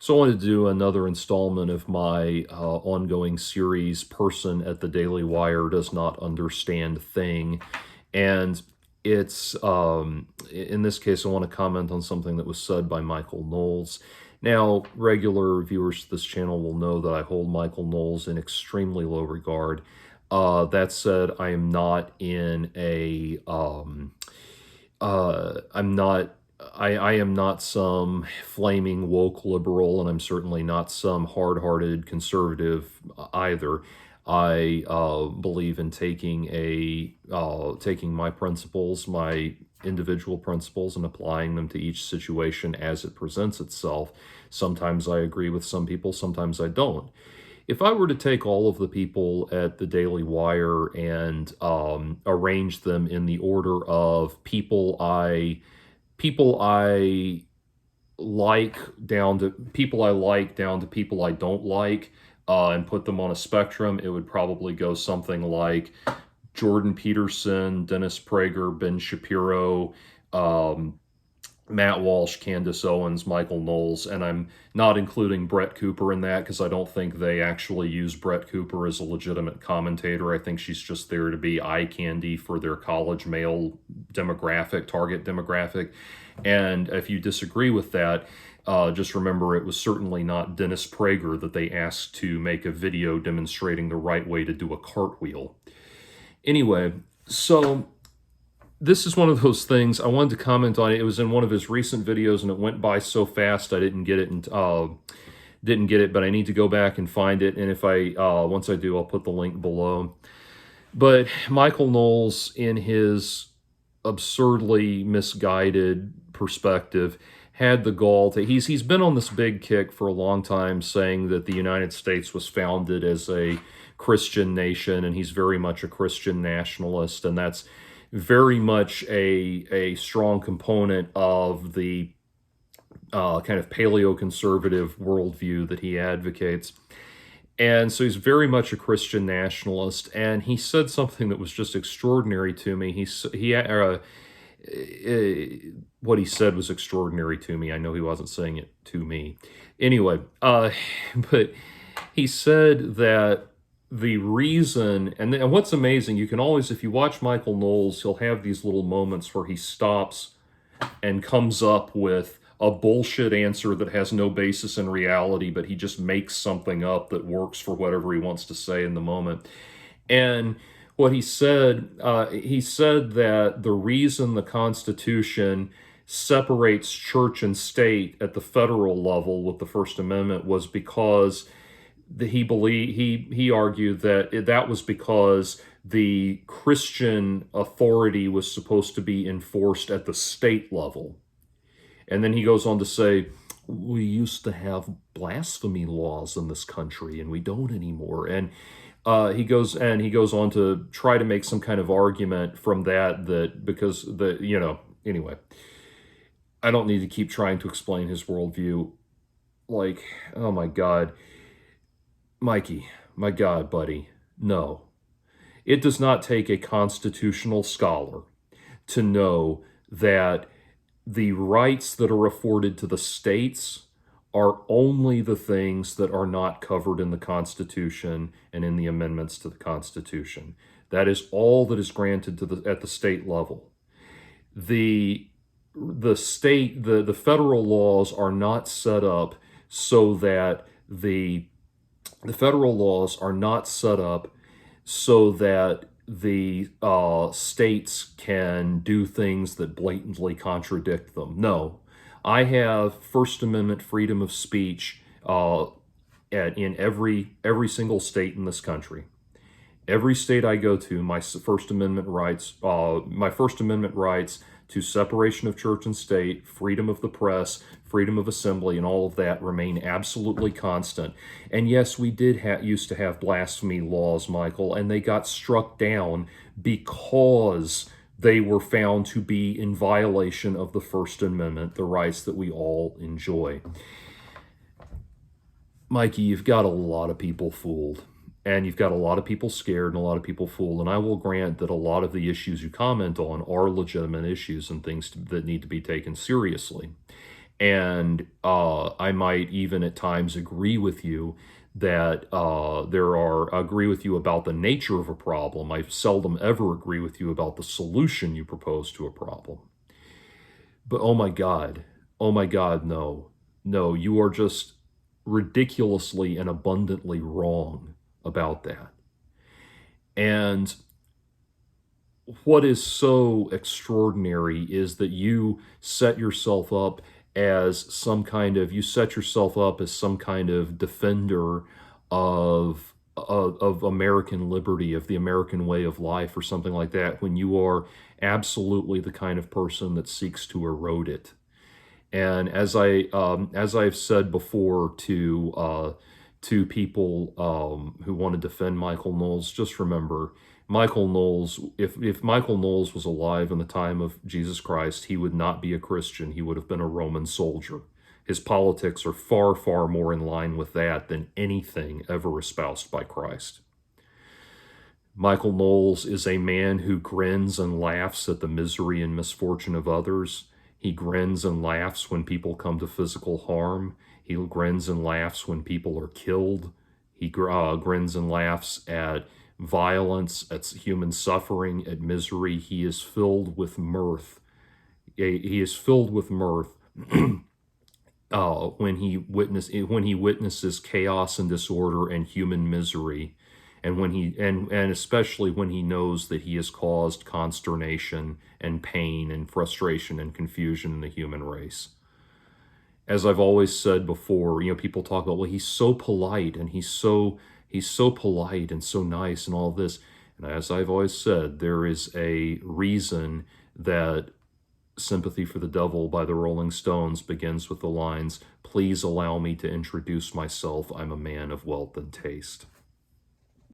So I wanted to do another installment of my ongoing series, Person at the Daily Wire Does Not Understand Thing. And in this case, I want to comment on something that was said by Michael Knowles. Now, regular viewers to this channel will know that I hold Michael Knowles in extremely low regard. That said, I am not in a, I'm not I am not some flaming woke liberal, and I'm certainly not some hard-hearted conservative either. I believe in taking my principles, my individual principles, and applying them to each situation as it presents itself. Sometimes I agree with some people, sometimes I don't. If I were to take all of the people at the Daily Wire and arrange them in the order of people I like down to people I don't like, and put them on a spectrum, it would probably go something like Jordan Peterson, Dennis Prager, Ben Shapiro, Matt Walsh, Candace Owens, Michael Knowles, and I'm not including Brett Cooper in that because I don't think they actually use Brett Cooper as a legitimate commentator. I think she's just there to be eye candy for their college male target demographic. And if you disagree with that, just remember it was certainly not Dennis Prager that they asked to make a video demonstrating the right way to do a cartwheel. Anyway, so this is one of those things I wanted to comment on. It was in one of his recent videos, and it went by so fast I didn't get it, but I need to go back and find it. And if once I do, I'll put the link below. But Michael Knowles, in his absurdly misguided perspective, had the gall to. He's been on this big kick for a long time, saying that the United States was founded as a Christian nation, and he's very much a Christian nationalist, and that's very much a strong component of the kind of paleo-conservative worldview that he advocates. And so he's very much a Christian nationalist, and he said something that was just extraordinary to me. What he said was extraordinary to me. I know he wasn't saying it to me. Anyway, but he said that the reason, and what's amazing, you can always, if you watch Michael Knowles, he'll have these little moments where he stops and comes up with a bullshit answer that has no basis in reality, but he just makes something up that works for whatever he wants to say in the moment. And what he said that the reason the Constitution separates church and state at the federal level with the First Amendment was because he argued that that was because the Christian authority was supposed to be enforced at the state level. And then he goes on to say, we used to have blasphemy laws in this country and we don't anymore. And he goes on to try to make some kind of argument from that because anyway, I don't need to keep trying to explain his worldview. Like, oh my God. Mikey, my God, buddy, no. It does not take a constitutional scholar to know that the rights that are afforded to the states are only the things that are not covered in the Constitution and in the amendments to the Constitution. That is all that is granted at the state level. The federal laws are not set up so that the federal laws are not set up so that the states can do things that blatantly contradict them. No, I have First Amendment freedom of speech in every single state in this country. Every state I go to, my First Amendment rights to separation of church and state, freedom of the press, freedom of assembly, and all of that remain absolutely constant. And yes, we did used to have blasphemy laws, Michael, and they got struck down because they were found to be in violation of the First Amendment, the rights that we all enjoy. Mikey, you've got a lot of people fooled. And you've got a lot of people scared and a lot of people fooled. And I will grant that a lot of the issues you comment on are legitimate issues and things that need to be taken seriously. And I might even at times agree with you that agree with you about the nature of a problem. I seldom ever agree with you about the solution you propose to a problem. But oh my God, no. No, you are just ridiculously and abundantly wrong about that. And what is so extraordinary is that you set yourself up you set yourself up as some kind of defender of American liberty, of the American way of life, or something like that, when you are absolutely the kind of person that seeks to erode it. And as I've said before to people who want to defend Michael Knowles, just remember, Michael Knowles. If Michael Knowles was alive in the time of Jesus Christ, he would not be a Christian. He would have been a Roman soldier. His politics are far, far more in line with that than anything ever espoused by Christ. Michael Knowles is a man who grins and laughs at the misery and misfortune of others. He grins and laughs when people come to physical harm. He grins and laughs when people are killed. He grins and laughs at violence, at human suffering, at misery. He is filled with mirth. He is filled with mirth when he witnesses chaos and disorder and human misery, and and especially when he knows that he has caused consternation and pain and frustration and confusion in the human race. As I've always said before, people talk about, well, he's so polite and he's so polite and so nice and all this. And as I've always said, there is a reason that Sympathy for the Devil by the Rolling Stones begins with the lines, "Please allow me to introduce myself. I'm a man of wealth and taste."